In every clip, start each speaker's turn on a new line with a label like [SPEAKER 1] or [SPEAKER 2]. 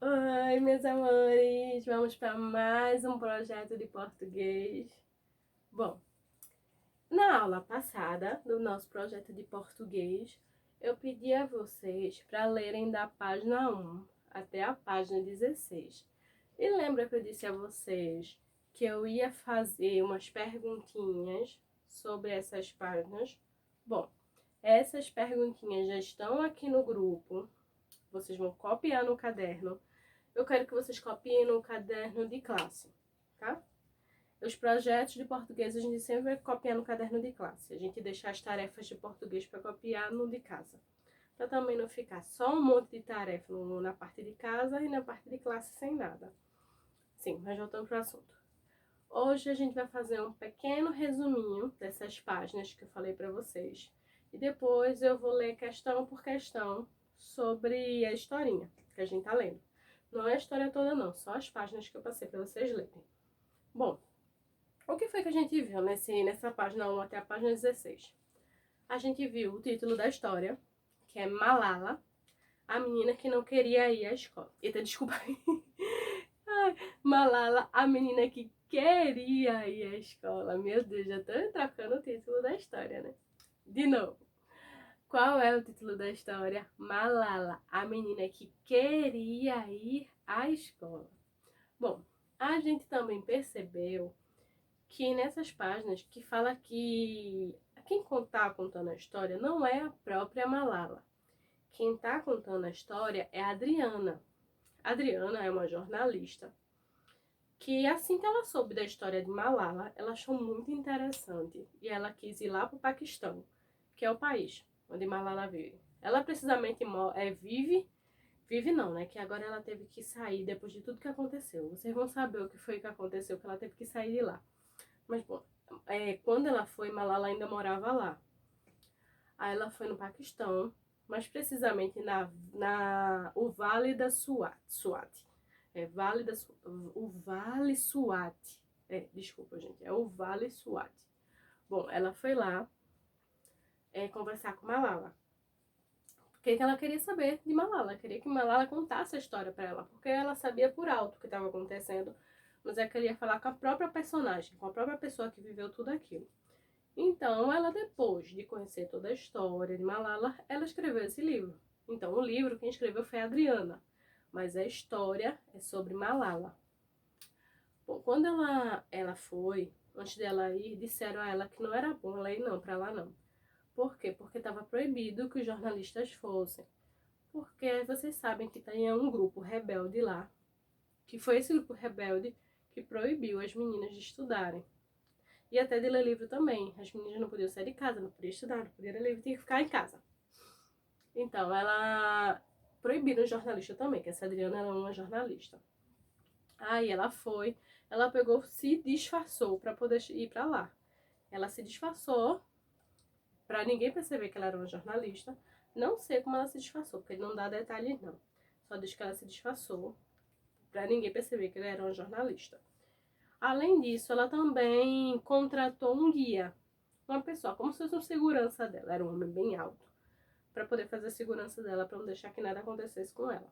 [SPEAKER 1] Oi, meus amores! Vamos para mais um projeto de português. Bom, na aula passada do nosso projeto de português, eu pedi a vocês para lerem da página 1 até a página 16. E lembra que eu disse a vocês que eu ia fazer umas perguntinhas sobre essas páginas? Bom, essas perguntinhas já estão aqui no grupo. Vocês vão copiar no caderno. Eu quero que vocês copiem no caderno de classe, tá? Os projetos de português a gente sempre vai copiar no caderno de classe. A gente deixa as tarefas de português para copiar no de casa. Para também não ficar só um monte de tarefa na parte de casa e na parte de classe sem nada. Sim, mas voltando para o assunto. Hoje a gente vai fazer um pequeno resuminho dessas páginas que eu falei para vocês. E depois eu vou ler questão por questão sobre a historinha que a gente tá lendo. Não é a história toda não, só as páginas que eu passei para vocês lerem. Bom, o que foi que a gente viu nessa página 1 até a página 16? A gente viu o título da história, que é Malala, a menina que não queria ir à escola. Eita, desculpa aí. Malala, a menina que queria ir à escola. Meu Deus, já tô trocando o título da história, né? De novo. Qual é o título da história? Malala, a menina que queria ir à escola. Bom, a gente também percebeu que nessas páginas que fala que quem está contando a história não é a própria Malala. Quem está contando a história é a Adriana. A Adriana é uma jornalista que, assim que ela soube da história de Malala, ela achou muito interessante e ela quis ir lá para o Paquistão, que é o país onde Malala vive. Ela precisamente vive não, né? Que agora ela teve que sair depois de tudo que aconteceu. Vocês vão saber o que foi que aconteceu, que ela teve que sair de lá. Mas, bom, quando ela foi, Malala ainda morava lá. Aí ela foi no Paquistão, mais precisamente o Vale da Swat. O Vale Swat. Desculpa, gente, é o Vale Swat. Bom, ela foi lá conversar com Malala. O que ela queria saber de Malala? Ela queria que Malala contasse a história para ela, porque ela sabia por alto o que estava acontecendo, mas ela queria falar com a própria personagem, com a própria pessoa que viveu tudo aquilo. Então, ela, depois de conhecer toda a história de Malala, ela escreveu esse livro. Então, o livro quem escreveu foi a Adriana, mas a história é sobre Malala. Bom, quando ela foi, antes dela ir, disseram a ela que não era bom ela ir não, para lá não. Por quê? Porque estava proibido que os jornalistas fossem. Porque vocês sabem que tem um grupo rebelde lá, que foi esse grupo rebelde que proibiu as meninas de estudarem. E até de ler livro também. As meninas não podiam sair de casa, não podiam estudar, não podiam ler livro, tinha que ficar em casa. Então, ela proibiram o jornalista também, que essa Adriana era uma jornalista. Aí ela pegou, se disfarçou para poder ir para lá. Ela se disfarçou para ninguém perceber que ela era uma jornalista. Não sei como ela se disfarçou, porque não dá detalhes não. Só diz que ela se disfarçou para ninguém perceber que ela era uma jornalista. Além disso, ela também contratou um guia, uma pessoa, como se fosse um segurança dela, era um homem bem alto, para poder fazer a segurança dela, para não deixar que nada acontecesse com ela.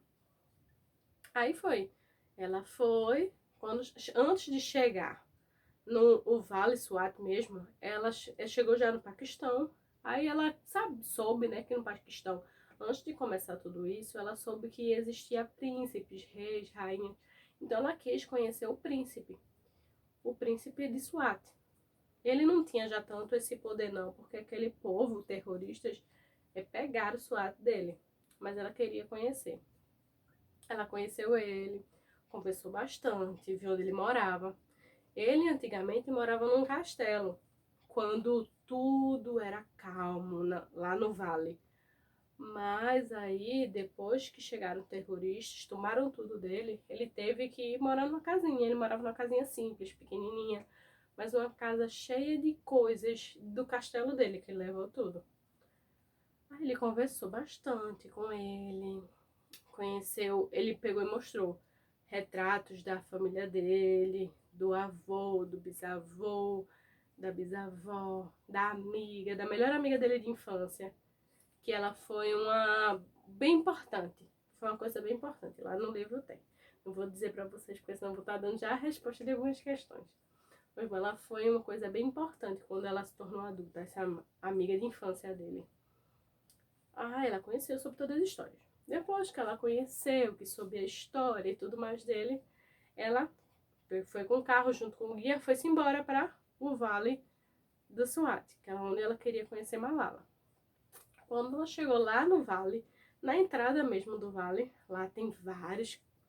[SPEAKER 1] Aí ela foi, antes de chegar no Vale Swat mesmo, ela chegou já no Paquistão. Aí ela soube, né, que no Paquistão, antes de começar tudo isso, ela soube que existia príncipes, reis, rainhas. Então ela quis conhecer o príncipe de Swat. Ele não tinha já tanto esse poder não, porque aquele povo, terroristas, pegaram o Swat dele. Mas ela queria conhecer. Ela conheceu ele, conversou bastante, viu onde ele morava. Ele antigamente morava num castelo, quando tudo era calmo lá no vale. Mas aí, depois que chegaram terroristas, tomaram tudo dele, ele teve que ir morar numa casinha. Ele morava numa casinha simples, pequenininha, mas uma casa cheia de coisas do castelo dele, que ele levou tudo. Aí ele conversou bastante com ele, ele pegou e mostrou retratos da família dele, do avô, do bisavô, da bisavó, da amiga, da melhor amiga dele de infância, que ela foi uma bem importante. foi uma coisa bem importante. Lá no livro tem. Não vou dizer pra vocês, porque senão eu vou estar dando já a resposta de algumas questões. Mas ela foi uma coisa bem importante quando ela se tornou adulta, essa amiga de infância dele. Ela conheceu sobre todas as histórias. Depois que ela conheceu, que soube a história e tudo mais dele, ela foi com o carro junto com o guia, foi-se embora para o Vale do Swat, que é onde ela queria conhecer Malala. Quando ela chegou lá no vale, na entrada mesmo do vale, lá tem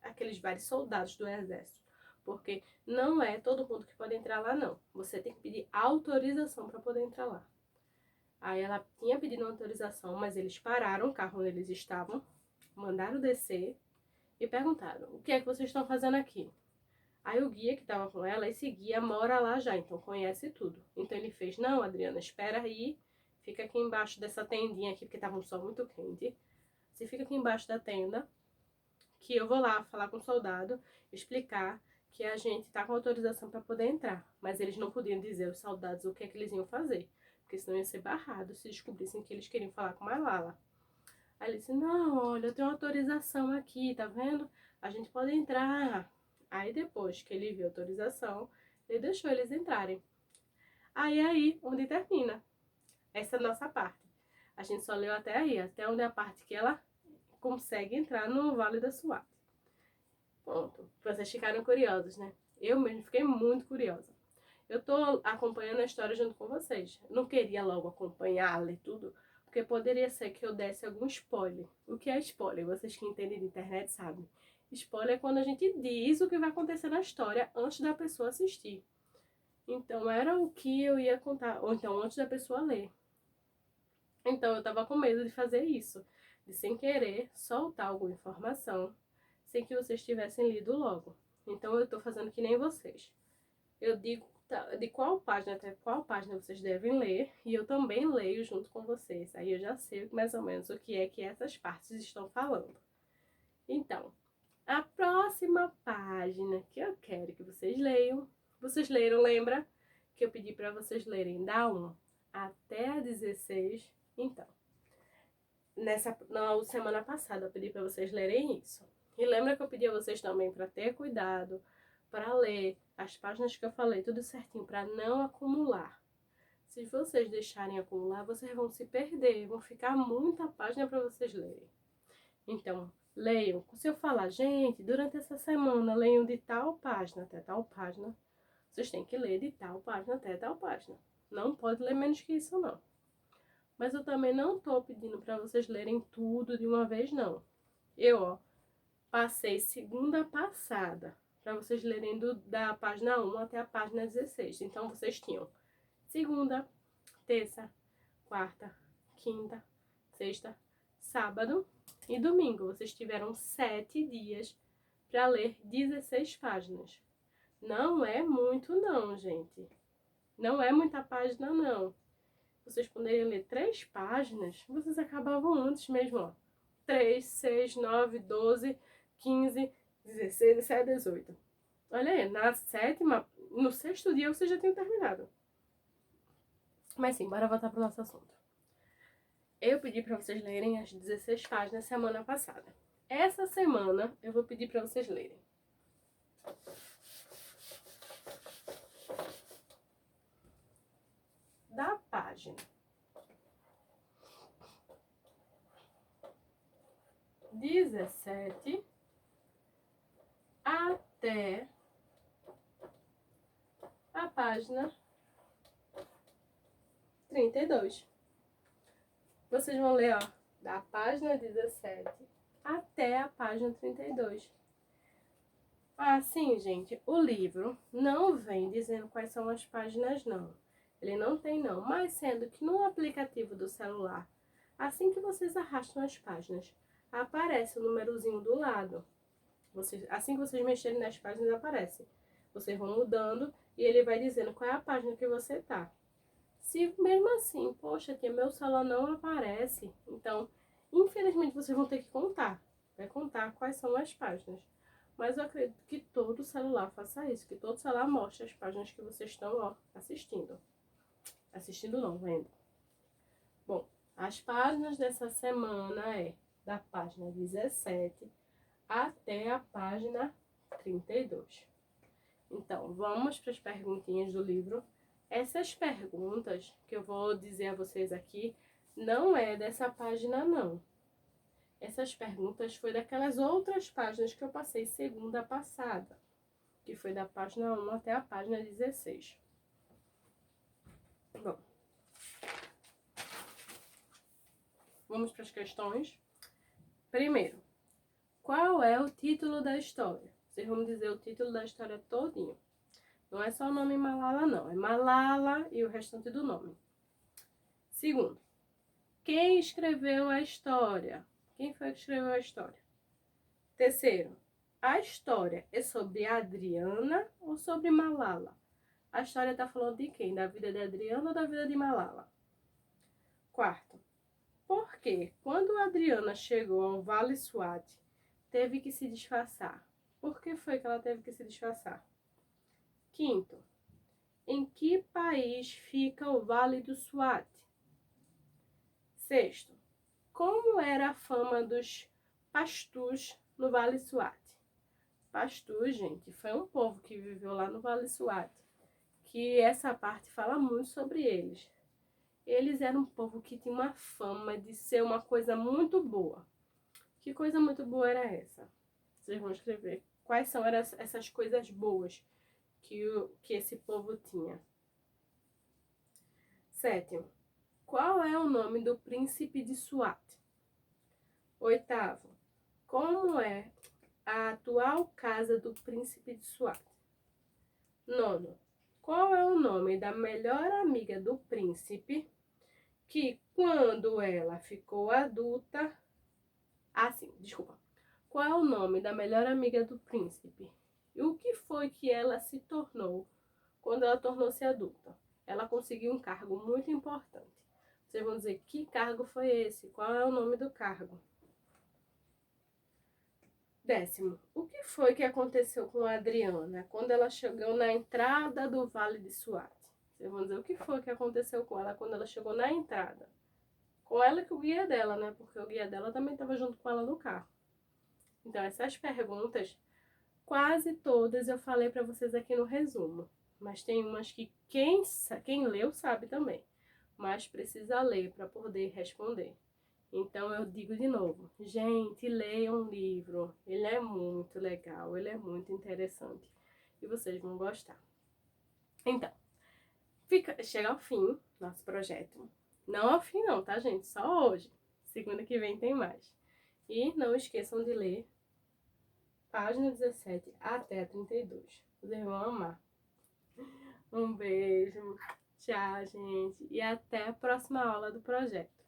[SPEAKER 1] aqueles vários soldados do exército. Porque não é todo mundo que pode entrar lá, não. Você tem que pedir autorização para poder entrar lá. Aí ela tinha pedido uma autorização, mas eles pararam o carro onde eles estavam, mandaram descer e perguntaram: o que é que vocês estão fazendo aqui? Aí o guia que estava com ela, esse guia mora lá já, então conhece tudo. Então ele fez: não, Adriana, espera aí, fica aqui embaixo dessa tendinha aqui, porque estava um sol muito quente. Você fica aqui embaixo da tenda, que eu vou lá falar com o soldado, explicar que a gente tá com autorização para poder entrar. Mas eles não podiam dizer aos soldados o que é que eles iam fazer, porque senão ia ser barrado se descobrissem que eles queriam falar com Malala. Aí ele disse: não, olha, eu tenho autorização aqui, tá vendo? A gente pode entrar. Aí depois que ele viu a autorização, ele deixou eles entrarem. Aí onde termina essa nossa parte. A gente só leu até aí, até onde é a parte que ela consegue entrar no Vale da Swat. Pronto. Vocês ficaram curiosos, né? Eu mesmo fiquei muito curiosa. Eu tô acompanhando a história junto com vocês. Não queria logo acompanhar, ler tudo, porque poderia ser que eu desse algum spoiler. O que é spoiler? Vocês que entendem de internet sabem. Spoiler é quando a gente diz o que vai acontecer na história antes da pessoa assistir. Então era o que eu ia contar, ou então antes da pessoa ler. Então eu tava com medo de fazer isso, de sem querer soltar alguma informação, sem que vocês tivessem lido logo. Então eu tô fazendo que nem vocês. Eu digo de qual página até qual página vocês devem ler, e eu também leio junto com vocês. Aí eu já sei mais ou menos o que é que essas partes estão falando. Então, a próxima página que eu quero que vocês leiam, vocês leram, lembra? Que eu pedi para vocês lerem da 1 até a 16. Então, na semana passada eu pedi para vocês lerem isso. E lembra que eu pedi a vocês também para ter cuidado, para ler as páginas que eu falei, tudo certinho, para não acumular. Se vocês deixarem acumular, vocês vão se perder, vão ficar muita página para vocês lerem. Então, leiam. Se eu falar: gente, durante essa semana, leiam de tal página até tal página, vocês têm que ler de tal página até tal página. Não pode ler menos que isso, não. Mas eu também não tô pedindo para vocês lerem tudo de uma vez, não. Eu, passei segunda passada para vocês lerem da página 1 até a página 16. Então, vocês tinham segunda, terça, quarta, quinta, sexta, sábado e domingo. Vocês tiveram 7 dias para ler 16 páginas. Não é muito, não, gente. Não é muita página, não. Vocês poderiam ler 3 páginas, vocês acabavam antes mesmo, ó. 3, 6, 9, 12, 15, 16, 17, 18. Olha aí, na sétima, no 6º dia você já tinha terminado. Mas sim, bora voltar pro nosso assunto. Eu pedi para vocês lerem as 16 páginas semana passada. Essa semana eu vou pedir para vocês lerem da página 17 até a página 32. Vocês vão ler, ó, da página 17 até a página 32. Sim, gente, o livro não vem dizendo quais são as páginas, não. Ele não tem, não. Mas sendo que no aplicativo do celular, assim que vocês arrastam as páginas, aparece o númerozinho do lado. Assim que vocês mexerem nas páginas, aparece. Vocês vão mudando e ele vai dizendo qual é a página que você tá. Se mesmo assim, poxa, tia, meu celular não aparece, então, infelizmente, vocês vão ter que contar. Vai contar quais são as páginas. Mas eu acredito que todo celular faça isso, que todo celular mostre as páginas que vocês estão, ó, assistindo. Assistindo não, vendo. Bom, as páginas dessa semana é da página 17 até a página 32. Então, vamos para as perguntinhas do livro. Essas perguntas que eu vou dizer a vocês aqui não é dessa página, não. Essas perguntas foi daquelas outras páginas que eu passei segunda passada, que foi da página 1 até a página 16. Bom, vamos para as questões. Primeiro, qual é o título da história? Vocês vão dizer o título da história todinho. Não é só o nome Malala, não. É Malala e o restante do nome. Segundo, quem escreveu a história? Quem foi que escreveu a história? Terceiro, a história é sobre Adriana ou sobre Malala? A história está falando de quem? Da vida de Adriana ou da vida de Malala? Quarto, por que quando Adriana chegou ao Vale Swat, teve que se disfarçar? Por que foi que ela teve que se disfarçar? Quinto, em que país fica o Vale do Swat? Sexto, como era a fama dos pastus no Vale Swat? Pastus, gente, foi um povo que viveu lá no Vale Swat, que essa parte fala muito sobre eles. Eles eram um povo que tinha uma fama de ser uma coisa muito boa. Que coisa muito boa era essa? Vocês vão escrever. Quais são essas coisas boas que esse povo tinha? Sétimo, qual é o nome do príncipe de Swat? Oitavo, como é a atual casa do príncipe de Swat? Nono, qual é o nome da melhor amiga do príncipe que, quando ela ficou adulta... desculpa. Qual é o nome da melhor amiga do príncipe? E o que foi que ela se tornou quando ela tornou-se adulta? Ela conseguiu um cargo muito importante. Vocês vão dizer, que cargo foi esse? Qual é o nome do cargo? Décimo, o que foi que aconteceu com a Adriana quando ela chegou na entrada do Vale de Swat? Vocês vão dizer, o que foi que aconteceu com ela quando ela chegou na entrada? Com ela e com o guia dela, né? Porque o guia dela também estava junto com ela no carro. Então, essas perguntas, quase todas eu falei para vocês aqui no resumo. Mas tem umas que quem leu sabe também. Mas precisa ler para poder responder. Então, eu digo de novo. Gente, leiam um livro. Ele é muito legal, ele é muito interessante. E vocês vão gostar. Então, chega ao fim nosso projeto. Não ao fim não, tá, gente? Só hoje. Segunda que vem tem mais. E não esqueçam de ler página 17 até a 32. Vocês vão amar. Um beijo. Tchau, gente. E até a próxima aula do projeto.